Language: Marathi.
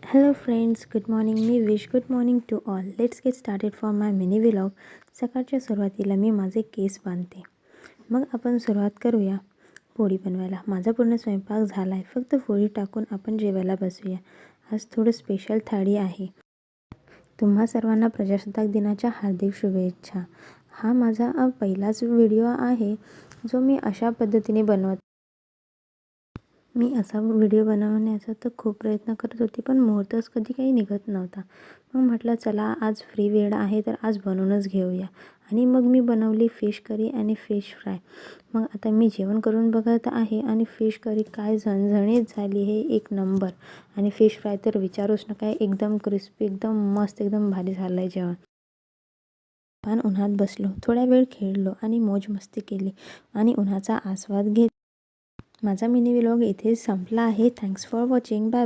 Hello friends, good morning. मी wish good morning to all. Let's get started for my mini vlog. सकाळच्या सुरुवातीला मी माझे केस बांधते. मग आपण सुरुवात करूया पोळी बनवायला. माझा पूर्ण स्वयंपाक झाला आहे. फक्त पोळी टाकून आपण जेवायला बसूया. आज थोडं स्पेशल थाळी आहे. तुम्हा सर्वांना प्रजासत्ताक दिनाच्या हार्दिक शुभेच्छा. हा माझा पहिलाच व्हिडिओ आहे जो मी अशा पद्धतीने बनवत. मी असा व्हिडिओ बनवण्याचा तर खूप प्रयत्न करत होती, पण मुहूर्तच कधी काही निघत नव्हता. मग म्हटलं चला आज फ्री वेळ आहे तर आज बनवूनच घेऊया. आणि मग मी बनवली फिश करी आणि फिश फ्राय. मग आता मी जेवण करून बघत आहे आणि फिश करी काय झणझणीत झाली हे एक नंबर. आणि फिश फ्राय तर विचारूच नका, एकदम क्रिस्पी, एकदम मस्त, एकदम भारी झालं आहे जेवण. छान उन्हात बसलो, थोड्या वेळ खेळलो आणि मौज मस्ती केली आणि उन्हाचा आस्वाद घेत. माझा मिनी व्लॉग इथेच संपला आहे. Thanks for watching. बाय.